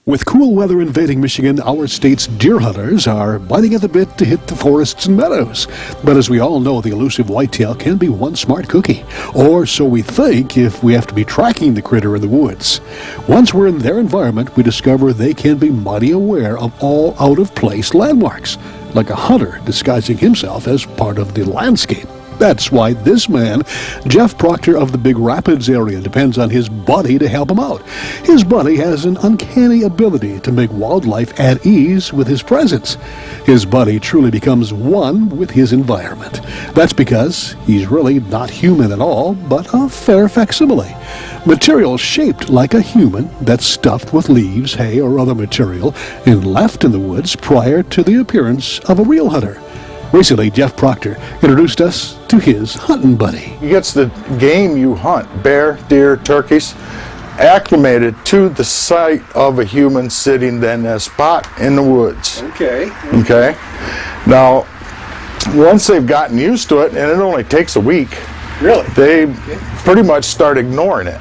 With cool weather invading Michigan, our state's deer hunters are biting at the bit to hit the forests and meadows. But as we all know, the elusive whitetail can be one smart cookie. Or so we think if we have to be tracking the critter in the woods. Once we're in their environment, we discover they can be mighty aware of all out-of-place landmarks, like a hunter disguising himself as part of the landscape. That's why this man, Jeff Proctor of the Big Rapids area, depends on his buddy to help him out. His buddy has an uncanny ability to make wildlife at ease with his presence. His buddy truly becomes one with his environment. That's because he's really not human at all, but a fair facsimile. Material shaped like a human that's stuffed with leaves, hay, or other material and left in the woods prior to the appearance of a real hunter. Recently, Jeff Proctor introduced us to his hunting buddy. He gets the game you hunt, bear, deer, turkeys, acclimated to the sight of a human sitting in a spot in the woods. Okay. Now, once they've gotten used to it, and it only takes a week, Really? they pretty much start ignoring it.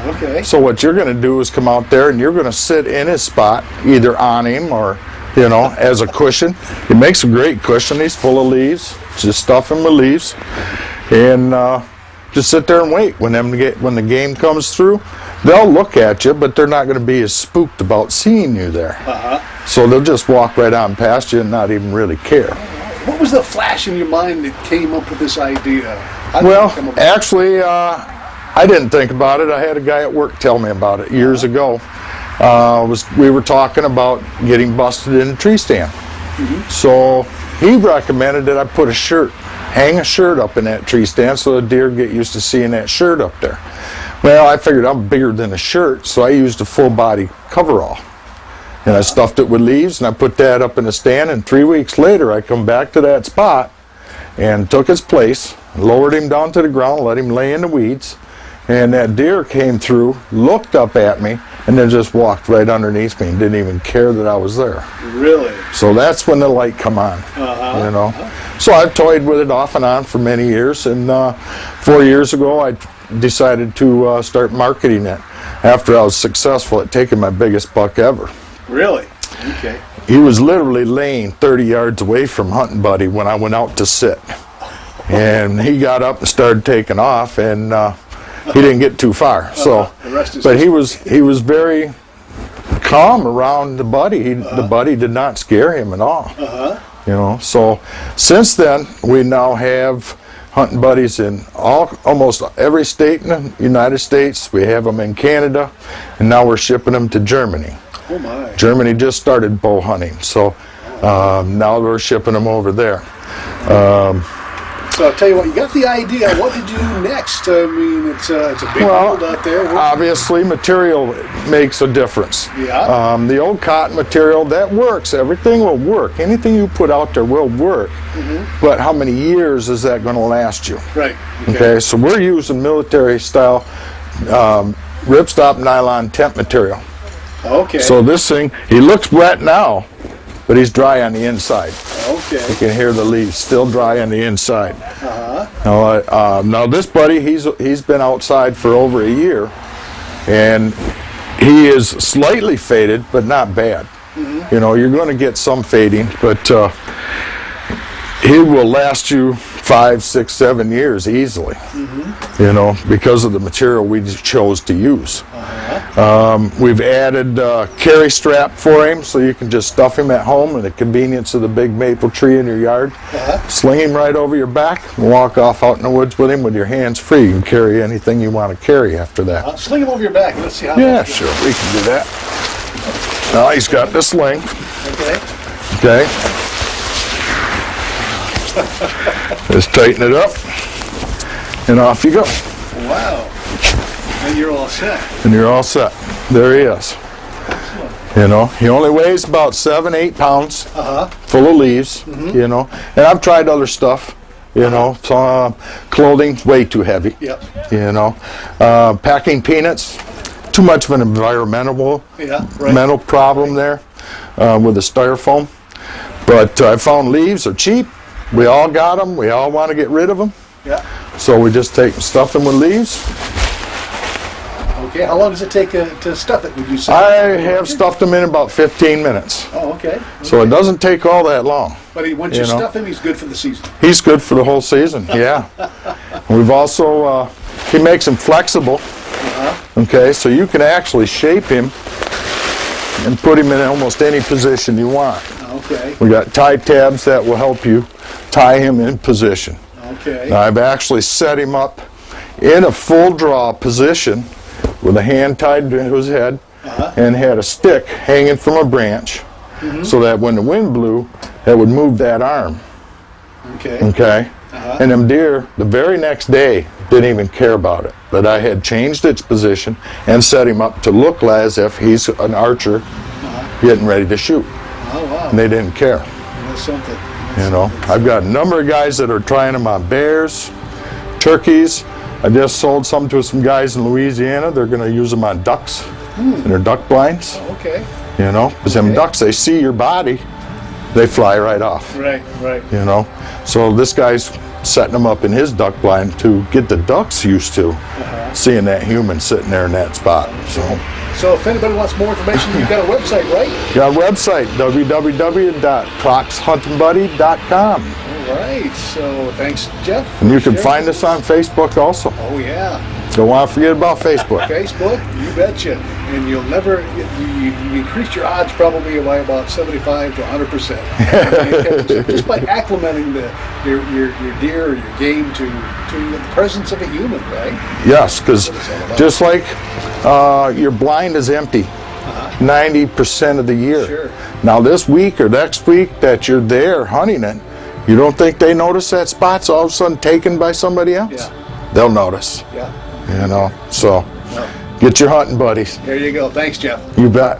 Okay. So what you're going to do is come out there and you're going to sit in his spot, either on him or as a cushion. He makes a great cushion. He's full of leaves. Just stuff him with leaves, and just sit there and wait. When the game comes through, they'll look at you, but they're not going to be as spooked about seeing you there. So they'll just walk right on past you and not even really care. What was the flash in your mind that came up with this idea? Well, actually, I didn't think about it. I had a guy at work tell me about it years ago. We were talking about getting busted in a tree stand. So he recommended that I put hang a shirt up in that tree stand so the deer get used to seeing that shirt up there. Well, I figured I'm bigger than a shirt, so I used a full body coverall. And I stuffed it with leaves and I put that up in the stand, and 3 weeks later I come back to that spot and took his place, lowered him down to the ground, let him lay in the weeds, and that deer came through, looked up at me, and then just walked right underneath me and didn't even care that I was there. Really? So that's when the light come on, So I've toyed with it off and on for many years, and 4 years ago I decided to start marketing it after I was successful at taking my biggest buck ever. Really? Okay. He was literally laying 30 yards away from Huntin Buddy when I went out to sit. And he got up and started taking off, and he didn't get too far. But he was very calm around the buddy. The buddy did not scare him at all. So since then we now have hunting buddies in almost every state in the United States. We have them in Canada, and now we're shipping them to Germany. Oh my. Germany just started bow hunting, so now we're shipping them over there. So I'll tell you what, you got the idea. What did you do next? I mean, it's a big world out there. Obviously, material makes a difference. Yeah. The old cotton material, that works. Everything will work. Anything you put out there will work. But how many years is that going to last you? Right. Okay, so we're using military-style ripstop nylon tent material. Okay. So this thing, he looks wet now, but he's dry on the inside. Okay. You can hear the leaves still dry on the inside. Uh-huh. Now this buddy, he's been outside for over a year, and he is slightly faded, but not bad. Mm-hmm. You know, you're going to get some fading, but he will last you 5, 6, 7 years easily. Mm-hmm. You know, because of the material we chose to use. Uh-huh. We've added carry strap for him, so you can just stuff him at home at the convenience of the big maple tree in your yard. Uh-huh. Sling him right over your back and walk off out in the woods with him with your hands free. You can carry anything you want to carry after that. Sling him over your back. Let's see how. Yeah, sure, we can do that. Now he's got the sling. Okay. Okay. Just tighten it up, and off you go. Wow. And you're all set. And you're all set. There he is. You know, he only weighs about 7, 8 pounds, full of leaves, you know. And I've tried other stuff, you know. So, clothing's way too heavy, you know. Packing peanuts, too much of an environmental mental problem there with the styrofoam. But I found leaves are cheap. We all got them. We all want to get rid of them. Yeah. So we just take stuff them with leaves. Okay, how long does it take to stuff it, would you say? I have stuffed them in about 15 minutes. Oh, okay. So it doesn't take all that long. But once you stuff him, he's good for the season. He's good for the whole season, yeah. We've also, he makes him flexible. Okay, so you can actually shape him and put him in almost any position you want. Okay. We got tie tabs that will help you tie him in position. Okay. Now, I've actually set him up in a full draw position with a hand tied to his head and had a stick hanging from a branch so that when the wind blew, it would move that arm. Okay. Okay? And them deer, the very next day, didn't even care about it. But I had changed its position and set him up to look as if he's an archer getting ready to shoot. Oh, wow. And they didn't care. That's something. You know, I've got a number of guys that are trying them on bears, turkeys. I just sold some to some guys in Louisiana. They're going to use them on ducks and their duck blinds. Oh, okay. You know, because them ducks, they see your body, they fly right off. Right, right. You know, so this guy's setting them up in his duck blind to get the ducks used to seeing that human sitting there in that spot. So if anybody wants more information, you've got a website, right? Got a website, www.procshuntinbuddy.com. All right. So thanks, Jeff. And you can find us on Facebook also. Oh, yeah. Don't want to forget about Facebook. Facebook, you betcha. And you'll never, you increase your odds probably by about 75 to 100%. Just by acclimating your deer or your game to the presence of a human, right? Yes, because just like your blind is empty 90% of the year. Sure. Now this week or next week that you're there hunting it, you don't think they notice that spot's all of a sudden taken by somebody else? Yeah. They'll notice. Yeah. You know, so get your hunting buddies. There you go. Thanks, Jeff. You bet.